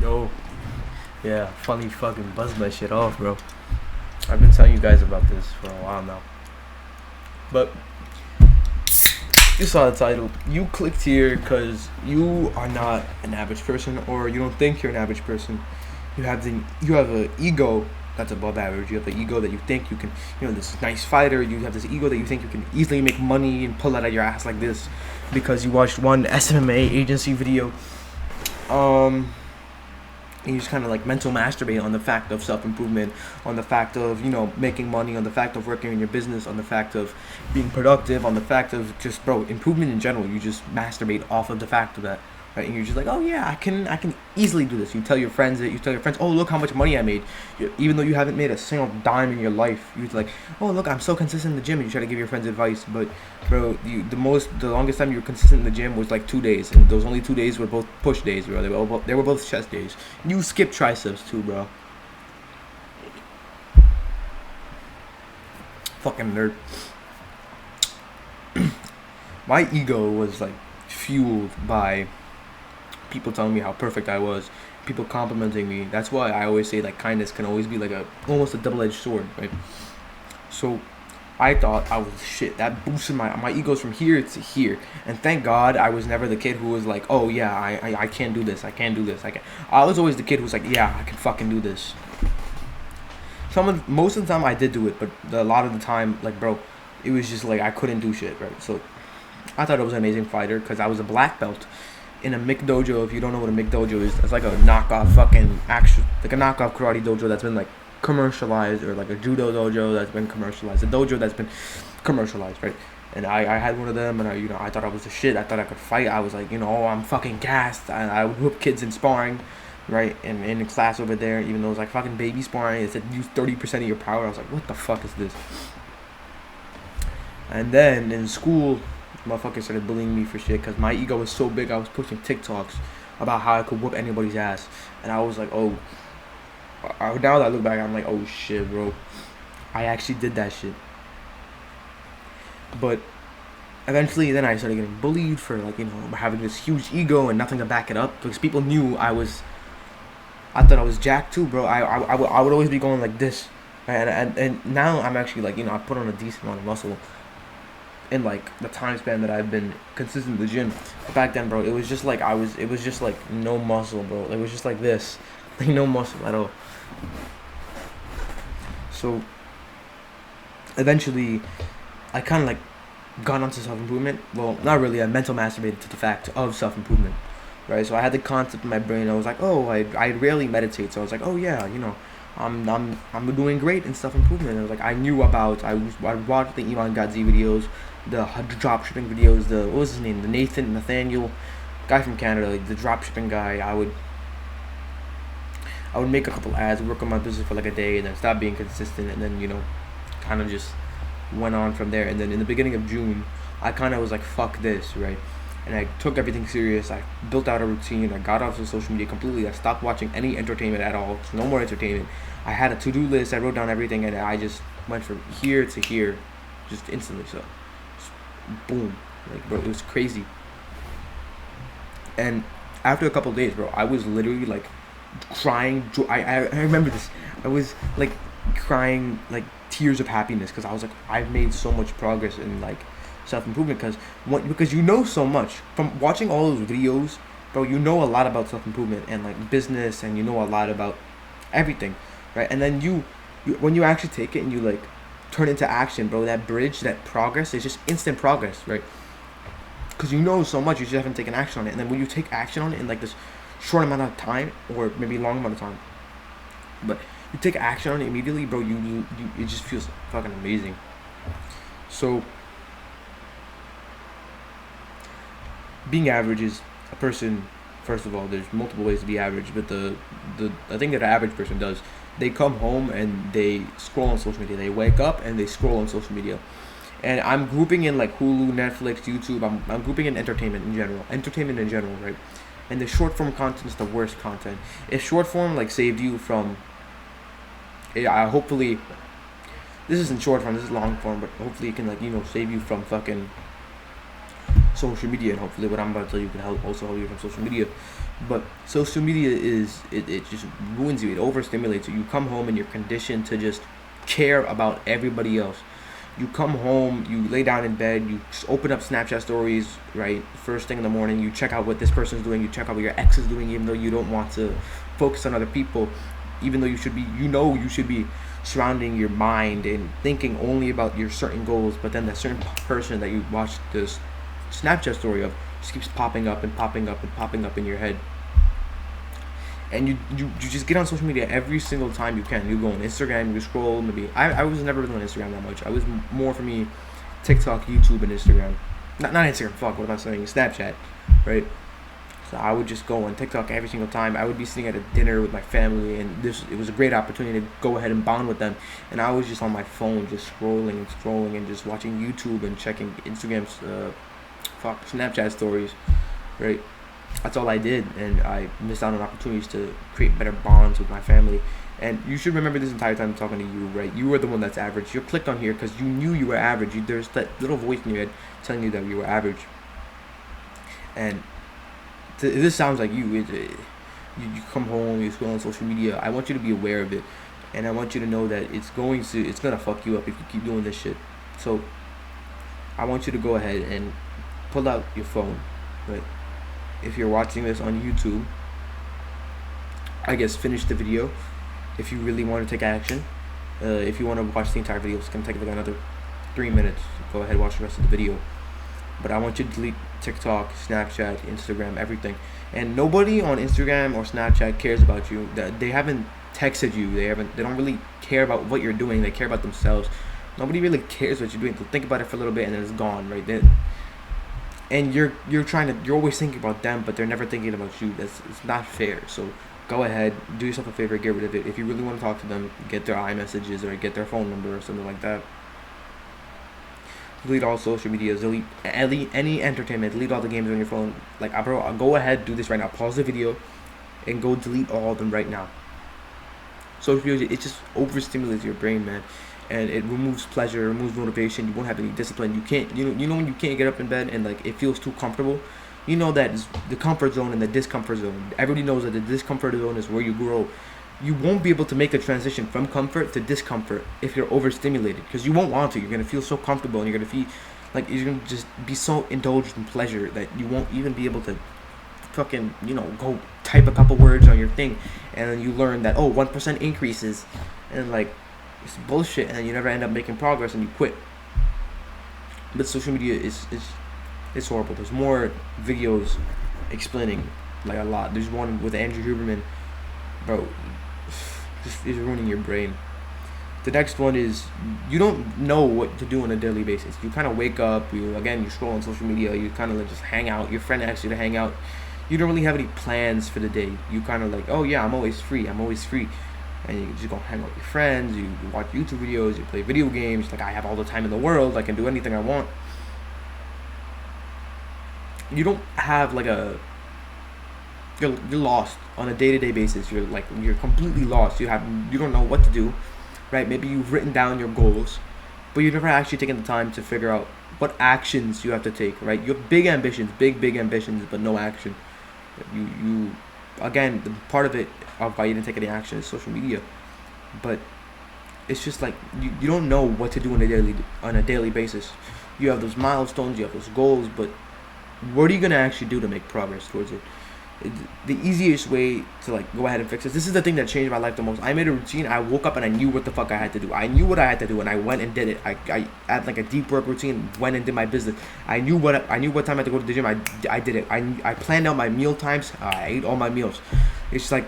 Yo, yeah, funny fucking buzz my shit off, bro. I've been telling you guys about this for a while now. But you saw the title. You clicked here because you are not an average person, or you don't think you're an average person. You have an ego that's above average. You have the ego that you think you can, this nice fighter. You have this ego that you think you can easily make money and pull it out of your ass like this because you watched one SMA agency video. And you just kind of like mental masturbate on the fact of self-improvement, on the fact of making money, on the fact of working in your business, on the fact of being productive, on the fact of just improvement in general. You just masturbate off of the fact of that, right? And you're just like, oh yeah, I can easily do this. You tell your friends that. You tell your friends, oh look how much money I made, even though you haven't made a single dime in your life. You're like, oh look, I'm so consistent in the gym. And you try to give your friends advice, but bro, the longest time you were consistent in the gym was like 2 days, and those only 2 days were both push days, bro. They were both chest days. You skipped triceps too, bro. Fucking nerd. My ego was like fueled by people telling me how perfect I was, people complimenting me. That's why I always say like kindness can always be like almost a double-edged sword, right? So I thought I was shit. That boosted my egos from here to here. And thank God I was never the kid who was like, oh yeah, I can't do this. I can't do this. I was always the kid who was like, yeah, I can fucking do this. Most of the time I did do it, but a lot of the time, like, bro, it was just like I couldn't do shit, right? So I thought I was an amazing fighter because I was a black belt in a Mick dojo. If you don't know what a Mick dojo is, it's like a knockoff like a knockoff karate dojo that's been like commercialized, or like a judo dojo that's been commercialized, a dojo that's been commercialized, right? And I had one of them, and I thought I was the shit. I thought I could fight. I was like, oh, I'm fucking gassed. I would whoop kids in sparring, right? And in class over there, even though it was like fucking baby sparring, it said use 30% of your power. I was like, what the fuck is this? And then in school, motherfuckers started bullying me for shit because my ego was so big. I was pushing TikToks about how I could whoop anybody's ass, and I was like, oh. Now that I look back, I'm like, oh shit, bro, I actually did that shit. But eventually, then I started getting bullied for like having this huge ego and nothing to back it up, because people knew I thought I was jacked too, bro. I would always be going like this, and now I'm actually like I put on a decent amount of muscle in like the time span that I've been consistent in the gym. But back then, bro, it was just like it was just like no muscle, bro. It was just like this, like no muscle at all. So eventually I kind of like got onto self-improvement. Well, not really. I mental masturbated to the fact of self-improvement, right? So I had the concept in my brain. I was like, oh, I rarely meditate. So I was like, oh yeah, I'm doing great in self-improvement. I was like, I knew about, I watched the Iman Gadzi videos, the dropshipping videos, what was his name, the Nathaniel guy from Canada, like the dropshipping guy. I would make a couple ads, work on my business for like a day, and then stop being consistent, and then kind of just went on from there. And then in the beginning of June, I kind of was like, fuck this, right? And I took everything serious. I built out a routine. I got off of social media completely. I stopped watching any entertainment at all. No more entertainment. I had a to-do list. I wrote down everything, and I just went from here to here, just instantly. So, just boom, like, bro, it was crazy. And after a couple of days, bro, I was literally like crying. I remember this. I was like crying like tears of happiness because I was like, I've made so much progress in like self-improvement, because you know so much from watching all those videos, bro. You know a lot about self-improvement and like business, and you know a lot about everything, right? And then you when you actually take it and you like turn into action, bro, that bridge, that progress is just instant progress, right? Because you know so much, you just haven't taken action on it. And then when you take action on it in like this short amount of time, or maybe long amount of time, but you take action on it immediately, bro, you it just feels fucking amazing. So being average is a person. First of all, there's multiple ways to be average, but the thing that an average person does, they come home and they scroll on social media. They wake up and they scroll on social media. And I'm grouping in like Hulu, Netflix, YouTube. I'm grouping in entertainment in general, right? And the short form content is the worst content. If short form like saved you from, hopefully, this isn't short form, this is long form, but hopefully it can like save you from fucking social media, and hopefully what I'm about to tell you can also help you from social media. But social media it just ruins you. It overstimulates you. You come home and you're conditioned to just care about everybody else. You come home, you lay down in bed, you open up Snapchat stories, right? First thing in the morning, you check out what this person's doing, you check out what your ex is doing, even though you don't want to focus on other people, even though you should be surrounding your mind and thinking only about your certain goals, but then that certain person that you watch this Snapchat story of just keeps popping up and popping up and popping up in your head. And you just get on social media every single time you can. You go on Instagram, you scroll. Maybe I was never really on Instagram that much. I was more for me TikTok, YouTube, and Instagram. Not Instagram. Fuck, what am I saying? Snapchat, right? So I would just go on TikTok every single time. I would be sitting at a dinner with my family, and it was a great opportunity to go ahead and bond with them. And I was just on my phone, just scrolling, and just watching YouTube and checking Instagram's Snapchat stories, right? That's all I did, and I missed out on opportunities to create better bonds with my family. And you should remember this entire time I'm talking to you, right? You were the one that's average. You clicked on here because you knew you were average. There's that little voice in your head telling you that you were average. And this sounds like you. You come home, you scroll on social media. I want you to be aware of it, and I want you to know that it's gonna fuck you up if you keep doing this shit. So I want you to go ahead and pull out your phone, right? If you're watching this on YouTube, I guess finish the video. If you really want to take action, if you want to watch the entire video, it's going to take like another 3 minutes. Go ahead and watch the rest of the video. But I want you to delete TikTok, Snapchat, Instagram, everything. And nobody on Instagram or Snapchat cares about you. They haven't texted you. They don't really care about what you're doing. They care about themselves. Nobody really cares what you're doing. They'll think about it for a little bit and then it's gone, right? And you're always thinking about them, but they're never thinking about you. It's not fair. So go ahead, do yourself a favor, get rid of it. If you really want to talk to them, get their iMessages or get their phone number or something like that. Delete all social media, delete any entertainment, delete all the games on your phone. Like, bro, go ahead, do this right now. Pause the video and go delete all of them right now. Social media, it just overstimulates your brain, man. And it removes pleasure, removes motivation. You won't have any discipline. You can't, you know when you can't get up in bed and like it feels too comfortable. You know that is the comfort zone and the discomfort zone. Everybody knows that the discomfort zone is where you grow. You won't be able to make the transition from comfort to discomfort if you're overstimulated, because you won't want to. You're gonna feel so comfortable and you're gonna feel like you're gonna just be so indulged in pleasure that you won't even be able to fucking go type a couple words on your thing, and then you learn that 1% increases, and like. It's bullshit, and you never end up making progress, and you quit. But social media is horrible. There's more videos explaining like a lot. There's one with Andrew Huberman, bro. Just is ruining your brain. The next one is you don't know what to do on a daily basis. You kind of wake up, you scroll on social media, you kind of like just hang out. Your friend asks you to hang out. You don't really have any plans for the day. You kind of like, oh yeah, I'm always free. And you just go hang out with your friends, you watch YouTube videos, you play video games. Like, I have all the time in the world, I can do anything I want. You don't have like you're lost on a day-to-day basis. You're completely lost. You don't know what to do, right? Maybe you've written down your goals, but you've never actually taken the time to figure out what actions you have to take, right? You have big ambitions, but no action. You again, the part of it of why you didn't take any action is social media, but it's just like you don't know what to do on a daily basis. You have those milestones, you have those goals, but what are you gonna actually do to make progress towards it? The easiest way to like go ahead and fix this is the thing that changed my life the most. I made a routine. I woke up and I knew what the fuck I had to do. I knew what I had to do, and I went and did it. I had like a deep work routine, went and did my business. I knew what time I had to go to the gym. I did it. I planned out my meal times. I ate all my meals. It's like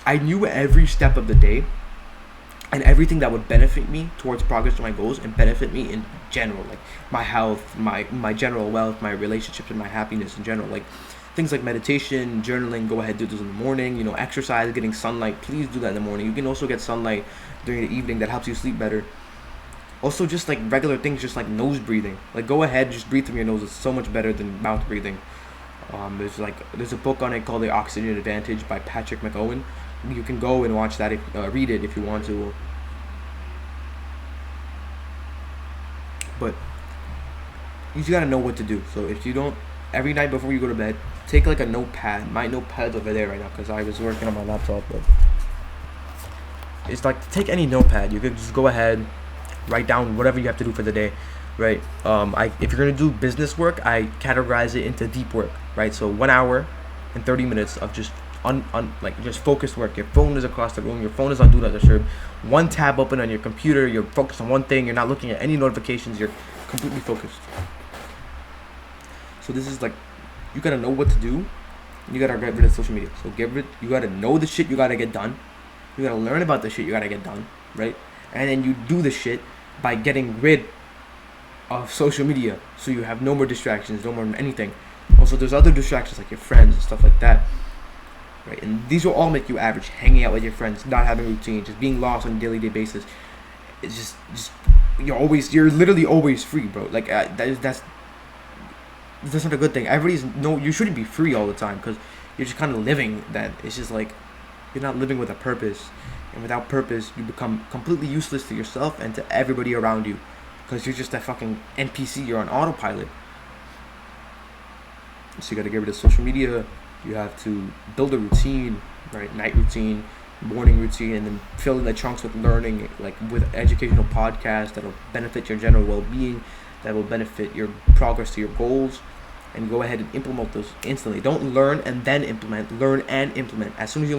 I knew every step of the day and everything that would benefit me towards progress to my goals and benefit me in general, like my health, my general wealth, my relationships, and my happiness in general. Like things like meditation, journaling, go ahead, do those in the morning. Exercise, getting sunlight, please do that in the morning. You can also get sunlight during the evening. That helps you sleep better. Also, just like regular things, just like nose breathing. Like, go ahead, just breathe through your nose. It's so much better than mouth breathing. There's a book on it called The Oxygen Advantage by Patrick McOwen. You can go and watch that, read it if you want to. But you just gotta know what to do. So if you don't, every night before you go to bed, take like a notepad. My notepad's over there right now because I was working on my laptop. But it's like, take any notepad. You could just go ahead, write down whatever you have to do for the day, right? If you're gonna do business work, I categorize it into deep work, right? So 1 hour and 30 minutes of just like just focused work. Your phone is across the room. Your phone is on do not disturb. One tab open on your computer. You're focused on one thing. You're not looking at any notifications. You're completely focused. So this is like, you gotta know what to do. You gotta get rid of social media. So you gotta know the shit you gotta get done. You gotta learn about the shit you gotta get done, right? And then you do the shit by getting rid of social media, so you have no more distractions, no more anything. Also, there's other distractions like your friends and stuff like that, right? And these will all make you average. Hanging out with your friends, not having a routine, just being lost on a daily basis. It's just you're literally always free, bro. Like that's not a good thing. You shouldn't be free all the time because you're just kind of living that. It's just like you're not living with a purpose, and without purpose, you become completely useless to yourself and to everybody around you because you're just that fucking NPC. You're on autopilot. So you got to get rid of social media. You have to build a routine, right? Night routine, morning routine, and then fill in the chunks with learning, like with educational podcasts that'll benefit your general well-being, that will benefit your progress to your goals, and go ahead and implement those instantly. Don't learn and then implement. Learn and implement. As soon as you